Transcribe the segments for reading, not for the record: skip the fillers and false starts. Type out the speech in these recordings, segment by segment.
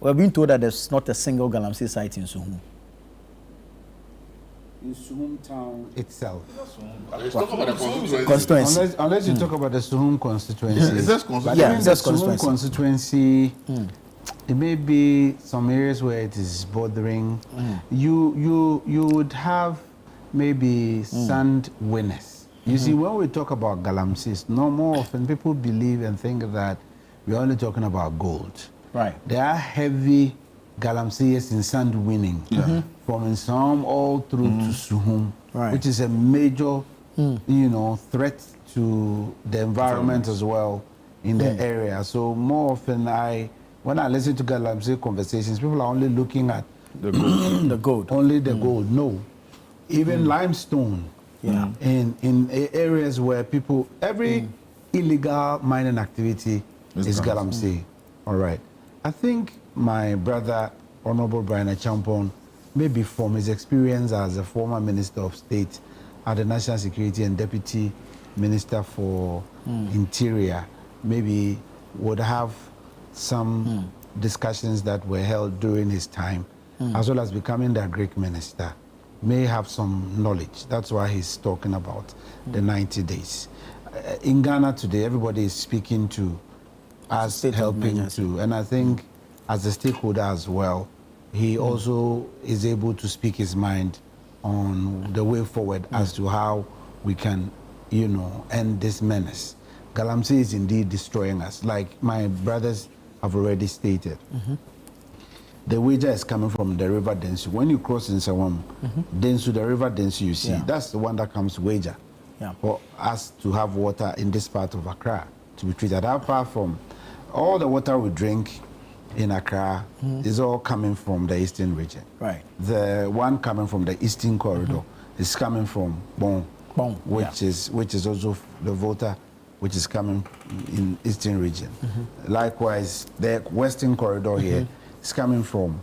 We're being told that there's not a single Galamsey site in Suhum. In Suhum town itself. Constituency. Unless you talk about the Suhum constituency. Is that constituency? Yeah, the Suhum constituency. It may be some areas where it is bordering. You would have maybe sand winners. You see, when we talk about Galamsey, no more often people believe and think that we're only talking about gold. Right. There are heavy Galamseyers in sand winning, from Nsam all through to Suhum, which is a major, threat to the environment as well in the area. So more often, when I listen to Galamsey conversations, people are only looking at the gold. The gold. Only the gold. No, even limestone. Yeah. In areas where people, every illegal mining activity is Galamsey. All right. I think my brother, Honorable Brian Acheampong, maybe from his experience as a former Minister of State at the National Security and Deputy Minister for Interior, maybe would have some discussions that were held during his time, as well as becoming the Greek minister, may have some knowledge. That's why he's talking about the 90 days. In Ghana today, everybody is speaking to us, helping to, and I think as a stakeholder as well, he also is able to speak his mind on the way forward as to how we can, end this menace. Galamsey is indeed destroying us, like my brothers have already stated. The wager is coming from the river Densu. When you cross in Sawam, Densu, the river Densu, you see, that's the one that comes wager for us to have water in this part of Accra to be treated. Apart from all the water we drink in Accra is all coming from the eastern region. Right. The one coming from the eastern corridor is coming from Bon, which is also the water which is coming in eastern region. Likewise, the western corridor here is coming from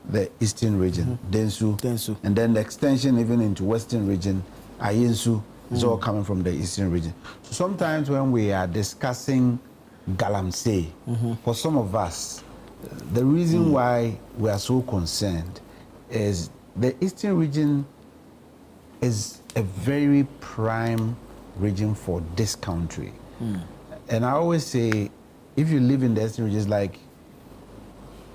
the eastern region, Densu, and then the extension even into western region, Ayensu, is all coming from the eastern region. So sometimes when we are discussing Galamsey, for some of us, the reason why we are so concerned is the eastern region is a very prime region for this country. And I always say, if you live in the eastern region, it's like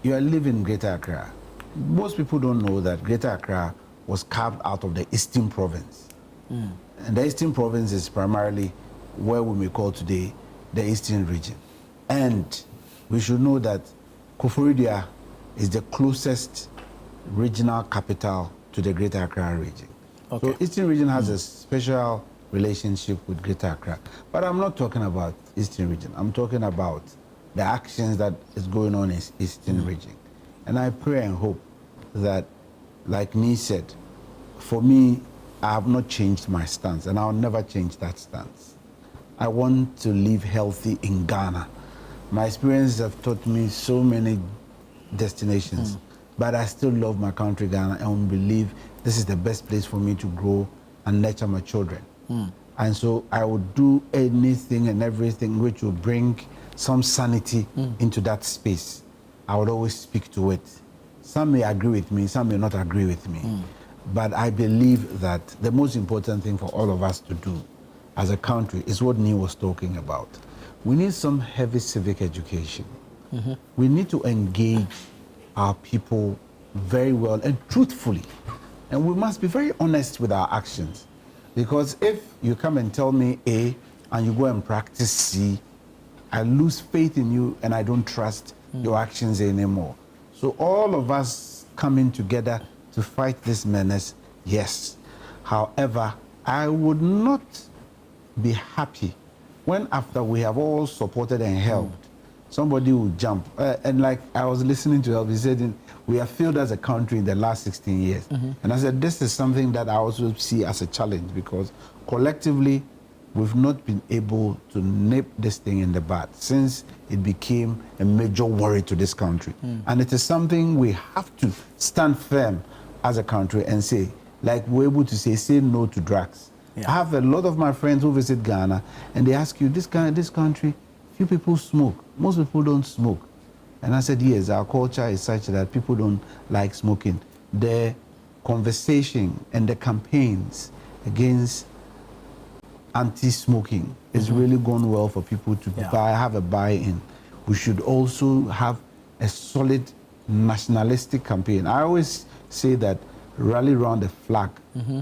you are living in Greater Accra. Most people don't know that Greater Accra was carved out of the Eastern Province. And the Eastern Province is primarily where we may call today the Eastern region. And we should know that Koforidua is the closest regional capital to the Greater Accra region. So Eastern region has a special relationship with Greater Accra. But I'm not talking about Eastern region. I'm talking about the actions that is going on in Eastern region. And I pray and hope that, like Nee said, for me, I have not changed my stance, and I'll never change that stance. I want to live healthy in Ghana. My experiences have taught me so many destinations, but I still love my country, Ghana, and believe this is the best place for me to grow and nurture my children. And so I would do anything and everything which will bring some sanity into that space. I would always speak to it. Some may agree with me, some may not agree with me. But I believe that the most important thing for all of us to do as a country is what Nee was talking about. We need some heavy civic education. We need to engage our people very well and truthfully. And we must be very honest with our actions. Because if you come and tell me A and you go and practice C, I lose faith in you and I don't trust your actions anymore. So all of us coming together to fight this menace, yes. However, I would not be happy when after we have all supported and helped, somebody will jump. And like I was listening to Elvis, he said, we have failed as a country in the last 16 years. And I said, this is something that I also see as a challenge because collectively, we've not been able to nip this thing in the bud since it became a major worry to this country. And it is something we have to stand firm as a country and say, like we're able to say no to drugs. I have a lot of my friends who visit Ghana and they ask you, this country, few people smoke. Most people don't smoke. And I said, yes, our culture is such that people don't like smoking. The conversation and the campaigns against anti-smoking is really gone well for people to have a buy-in. We should also have a solid nationalistic campaign. I always say that rally around the flag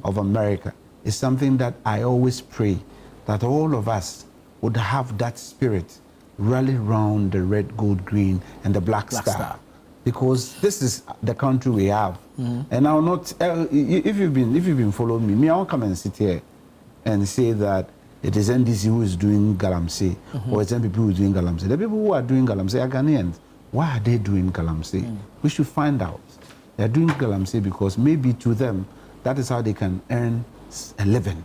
of America is something that I always pray that all of us would have that spirit, rally around the red, gold, green, and the black star. Because this is the country we have. And I'll not, if you've been following me, I won't come and sit here and say that it is NDC who is doing Galamsey, or it's NPP who is doing Galamsey. The people who are doing Galamsey are Ghanaians. Why are they doing Galamsey? We should find out. They're doing Galamsey because maybe to them, that is how they can earn a living.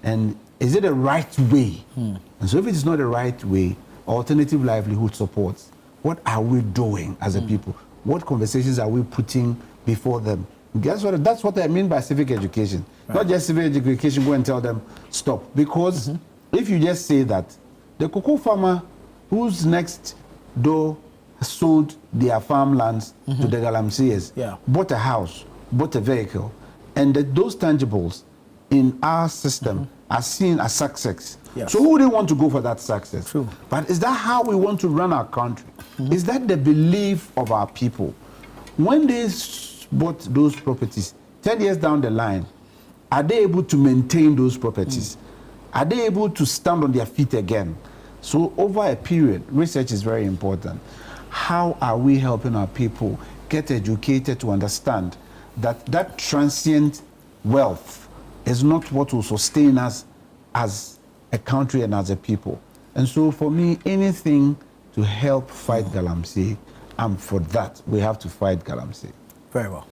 And is it the right way? And so if it is not the right way, alternative livelihood supports, what are we doing as a people? What conversations are we putting before them? That's what I mean by civic education. Not just civic education, go and tell them, stop. Because if you just say that, the cocoa farmer whose next door sold their farmlands to the Galamseyers, bought a house, bought a vehicle, and those tangibles in our system are seen as success. So who would they want to go for that success? True. But is that how we want to run our country? Is that the belief of our people? When they bought those properties, 10 years down the line, are they able to maintain those properties? Are they able to stand on their feet again? So over a period, research is very important. How are we helping our people get educated to understand that that transient wealth is not what will sustain us as a country and as a people? And so for me, anything to help fight Galamsey, I'm for that. We have to fight Galamsey. Very well.